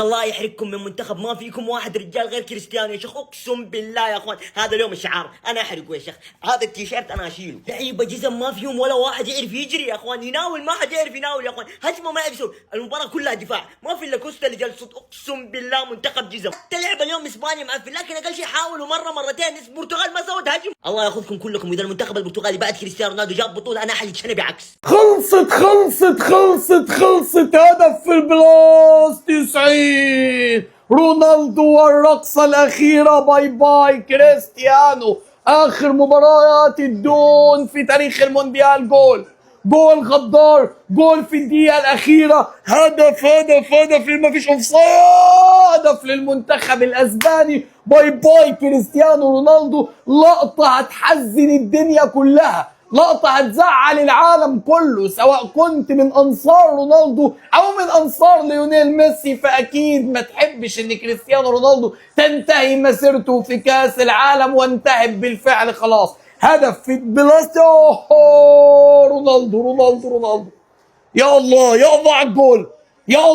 الله يحرقكم من منتخب، ما فيكم واحد رجال غير كريستيانو يا شيخ، اقسم بالله يا اخوان. هذا اليوم الشعار انا احرقه يا شيخ، هذا التيشيرت انا اشيله. لعيبه جزم ما فيهم ولا واحد يعرف يجري يا اخوان، يناول ما حد يعرف يناول يا اخوان، هجمه ما يعرف. المباراه كلها دفاع، ما في الا كوستا اللي جلسوا. اقسم بالله منتخب جزم. لعب اليوم اسبانيا معفن، لكن اقل شيء حاولوا مره مرتين. البرتغال ما سوت هجم. الله ياخذكم كلكم. اذا المنتخب البرتغالي بعد كريستيانو رونالدو جاب بطوله انا احلق شنبي عكس. خلصت هدف في البلاس 90. رونالدو والرقصة الأخيرة. باي باي كريستيانو. آخر مباريات الدون في تاريخ المونديال. جول غدار، جول في الدقيقة الأخيرة، هدف ما فيش اوفسايد، هدف للمنتخب الأسباني. باي باي كريستيانو رونالدو. لقطة هتحزن الدنيا كلها، لقطة هتزعل العالم كله، سواء كنت من أنصار رونالدو أو من أنصار ليونيل ميسي. فأكيد ما تحبش إن كريستيانو رونالدو تنتهي مسيرته في كأس العالم، وانتهت بالفعل خلاص. هدف في بلاستيك. رونالدو. يا الله على الجول، يا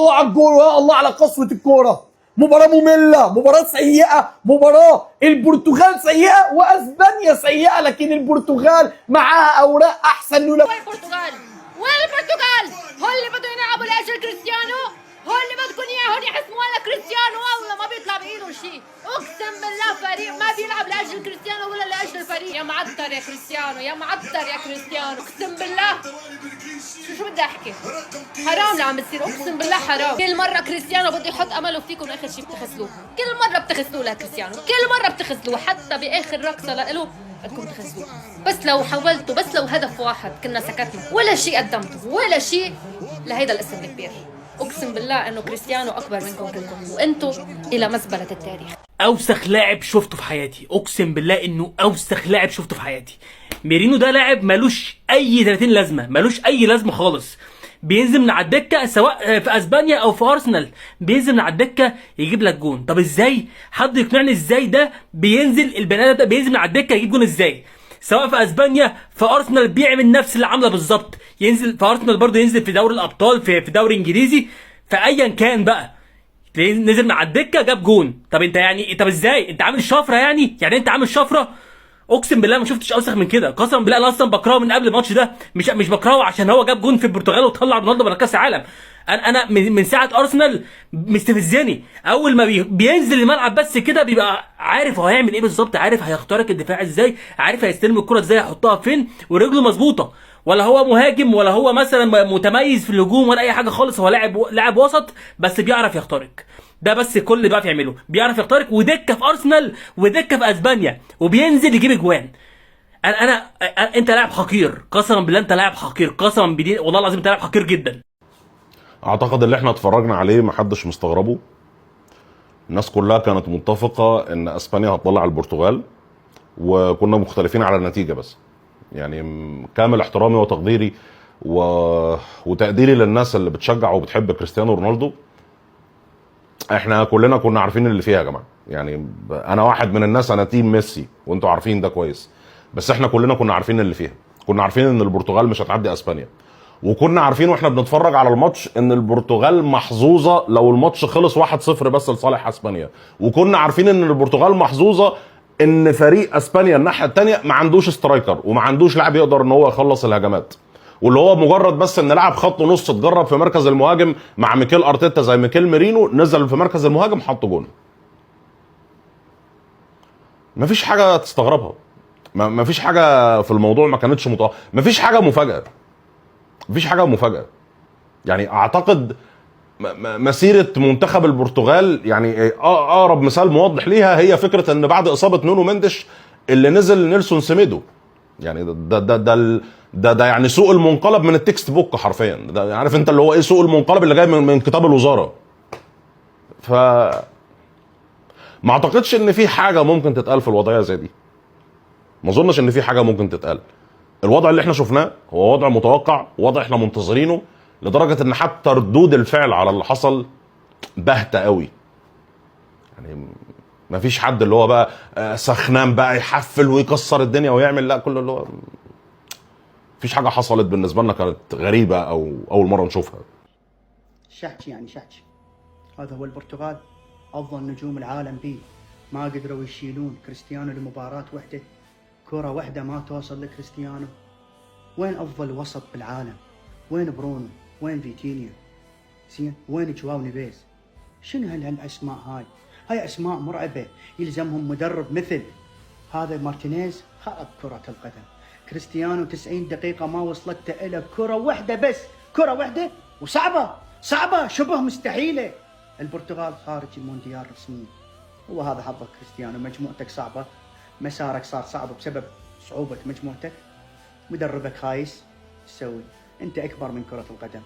الله على قسوة الكورة. مباراة مملة، مباراة سيئة، مباراة البرتغال سيئة واسبانيا سيئة، لكن البرتغال معاها اوراق احسن. وين البرتغال؟ هو اللي بده يلعبوا لاجل كريستيانو، هو اللي بدكم اياه، هون يحسموا على كريستيانو. والله ما بيطلع بايده شيء، اقسم بالله فريق ما بيلعب لاجل كريستيانو ولا لاجل الفريق. يا معطر يا كريستيانو، يا معطر يا كريستيانو، اقسم بالله. شو بدي احكي؟ حرام اللي عم بتصير، اقسم بالله حرام. كل مره كريستيانو بده يحط امله فيكم، اخر شيء بتخسلوه. كل مره بتخسلوه لكريستيانو، كل مره بتخسلوه، حتى باخر رقصه له بدكم تخسلوه. بس لو حاولتوا، بس لو هدف واحد كنا سكتنا. ولا شيء قدمتوا، ولا شيء لهيدا الاسم الكبير. اقسم بالله انه كريستيانو اكبر منكم كلكم، وانتم الى مزبله التاريخ. اوسخ لاعب شفته في حياتي، اقسم بالله انه اوسخ لاعب شفته في حياتي. ميرينو ده لاعب ملوش اي 30 لازمه، ملوش اي لازمه خالص. بينزل من على الدكه سواء في اسبانيا او في ارسنال، بينزل من على الدكه يجيب لك جون. طب ازاي؟ حد يقنعني ازاي ده بينزل؟ البني ادم ده بينزل من على الدكه يجيب جون ازاي؟ سواء في اسبانيا في ارسنال بيعمل نفس اللي عامله بالظبط. ينزل في ارسنال برضه، ينزل في دوري الابطال، في دوري انجليزي، فايا كان بقى نزل من على الدكه جاب جون. طب انت يعني، طب ازاي؟ انت عامل شفره يعني انت عامل شفره. اقسم بالله ما شفتش اوسخ من كده، قسما بالله. انا اصلا بكرهه من قبل الماتش ده، مش بكرهه عشان هو جاب جون في البرتغال وطلع رونالدو من كاس العالم. انا من ساعه ارسنال مستفزني. اول ما بينزل الملعب بس كده بيبقى عارف هو هيعمل ايه بالظبط، عارف هيخترق الدفاع ازاي، عارف هيستلم الكره ازاي، هيحطها فين، ورجله مظبوطه. ولا هو مهاجم، ولا هو مثلا متميز في الهجوم، ولا اي حاجه خالص. هو لاعب وسط بس بيعرف يخترق. ده بس كل اللي بيعرف يعمله، بيعرف يخترق. ودكه في ارسنال ودكه في اسبانيا، وبينزل يجيب اجوان. انت لاعب حقير، قسما بالله انت لاعب حقير، قسما بالله والله العظيم انت لاعب حقير جدا. اعتقد اللي احنا اتفرجنا عليه محدش مستغربه. الناس كلها كانت متفقه ان اسبانيا هتطلع البرتغال، وكنا مختلفين على النتيجه بس. يعني كامل احترامي وتقديري وتقديري للناس اللي بتشجع وبتحب كريستيانو رونالدو. احنا كلنا كنا عارفين اللي فيها يا جماعه. يعني انا واحد من الناس، انا تيم ميسي وانتوا عارفين ده كويس، بس احنا كلنا كنا عارفين اللي فيها. كنا عارفين ان البرتغال مش هتعدي اسبانيا، وكنا عارفين واحنا بنتفرج على الماتش ان البرتغال محظوظه لو الماتش خلص 1-0 بس لصالح اسبانيا، وكنا عارفين ان البرتغال محظوظه ان فريق اسبانيا الناحيه الثانيه ما عندوش سترايكر وما عندوش لاعب يقدر ان هو يخلص الهجمات، واللي هو مجرد بس ان لاعب خط نص اتجرب في مركز المهاجم مع ميكيل ارتيتا زي ميكيل ميرينو، نزل في مركز المهاجم حط جون. مفيش حاجه تستغربها، مفيش حاجه في الموضوع ما كانتش مفيش حاجه مفاجاه. يعني اعتقد مسيره منتخب البرتغال يعني اقرب مثال موضح ليها هي فكره ان بعد اصابه نونو مندش اللي نزل نيلسون سيميدو. يعني ده يعني سوق المنقلب من التكست بوك حرفيا. ده عارف انت اللي هو ايه سوق المنقلب اللي جاي من كتاب الوزاره. ف ما اعتقدش ان في حاجه ممكن تتقال في الوضعيه زي دي. ما اظنش ان في حاجه ممكن تتقال. الوضع اللي احنا شفناه هو وضع متوقع، وضع احنا منتظرينه، لدرجه ان حتى ردود الفعل على اللي حصل باهته قوي. يعني ما فيش حد اللي هو بقى سخنان بقى يحفل ويكسر الدنيا ويعمل، لا، كله اللي هو مفيش حاجه حصلت بالنسبه لنا كانت غريبه او اول مره نشوفها. شحش يعني شحش. هذا هو البرتغال، أفضل نجوم العالم بيه، ما قدروا يشيلون كريستيانو لمباراة واحدة، كرة واحدة ما توصل لكريستيانو. وين أفضل وسط بالعالم؟ وين برونو؟ وين فيتينيا؟ زين، وين جواو نيفيز؟ شنو هالأسماء هاي أسماء مرعبة، يلزمهم مدرب مثل هذا مارتينيز خرب كرة القدم. كريستيانو 90 دقيقة ما وصلت إلى كرة واحدة بس، كرة واحدة، وصعبة شبه مستحيلة. البرتغال خارج المونديال رسميا، هو هذا حظك كريستيانو، مجموعتك صعبة، مسارك صار صعب بسبب صعوبة مجموعتك، مدربك خايس. تسوي أنت أكبر من كرة القدم،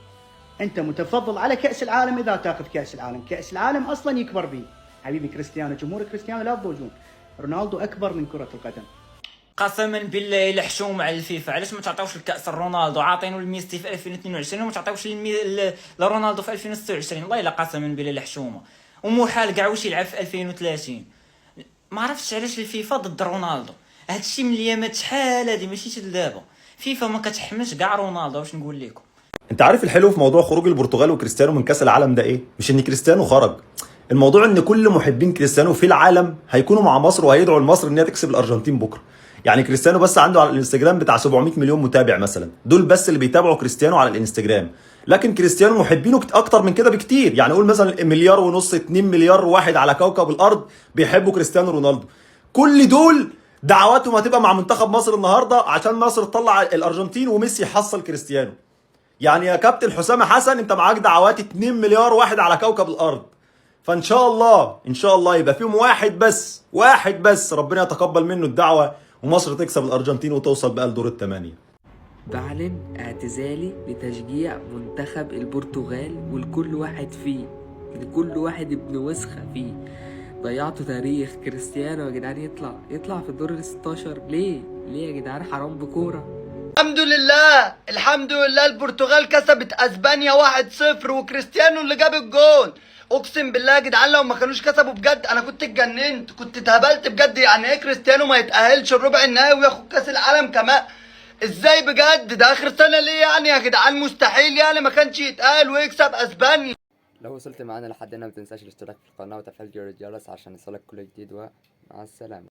أنت متفضل على كأس العالم. إذا تأخذ كأس العالم، كأس العالم أصلا يكبر بيه حبيبي كريستيانو، جمهور كريستيانو لا تضوجون، رونالدو أكبر من كرة القدم. قسما بالله الا حشومه على الفيفا، علاش ما تعطيوش الكاس لرونالدو؟ عاطينو لميسي في 2022 وما تعطيوش لرونالدو في 2026. والله الا قسما بالله الا حشومه، ومحال كاع واش يلعب في 2030. ما عرفتش علاش الفيفا ضد رونالدو. هادشي من الايامات شحال هادي، ماشي دابا. فيفا ما كتحملش كاع رونالدو، واش نقول لكم. انت عارف الحلو في موضوع خروج البرتغال وكريستيانو من كاس العالم ده ايه؟ مش ان كريستيانو خرج، الموضوع ان كل محبين كريستيانو في العالم هيكونوا مع مصر وهيدعوا لمصر ان هي تكسب الارجنتين بكره. يعني كريستيانو بس عنده على الانستجرام بتاع 700 مليون متابع مثلا، دول بس اللي بيتابعوا كريستيانو على الانستجرام، لكن كريستيانو محبينه اكتر من كده بكتير. يعني قول مثلا 1.5 مليار 2 مليار واحد على كوكب الارض بيحبوا كريستيانو رونالدو. كل دول دعواتهم هتبقى مع منتخب مصر النهارده عشان مصر تطلع الارجنتين وميسي يحصل كريستيانو. يعني يا كابتن حسام حسن انت معاك دعوات 2 مليار واحد على كوكب الارض، فان شاء الله يبقى فيهم واحد بس ربنا يتقبل منه الدعوه ومصر تكسب الارجنتين وتوصل بقى لدور الثمانيه. بعلن اعتزالي لتشجيع منتخب البرتغال ولكل واحد فيه، لكل واحد ابن وسخة فيه. ضيعتوا تاريخ كريستيانو يا جدعان، يطلع في الدور ال 16 ليه يا جدعان؟ حرام بكورة. الحمد لله البرتغال كسبت اسبانيا 1-0 وكريستيانو اللي جاب الجون. اقسم بالله يا جدعان لو ما كانوش كسبوا بجد انا كنت اتجننت، كنت اتهبلت بجد. يعني ايه كريستيانو ما يتأهلش الربع النهائي وياخد كاس العالم كمان؟ ازاي بجد؟ ده اخر سنة ليه يعني يا جدعان؟ مستحيل يعني ما كانش يتأهل ويكسب اسبانيا. لو وصلت معانا لحد هنا ما تنساش الاشتراك في القناة وتفعيل جرس الجرس عشان يوصلك كل جديد، ومع السلامة.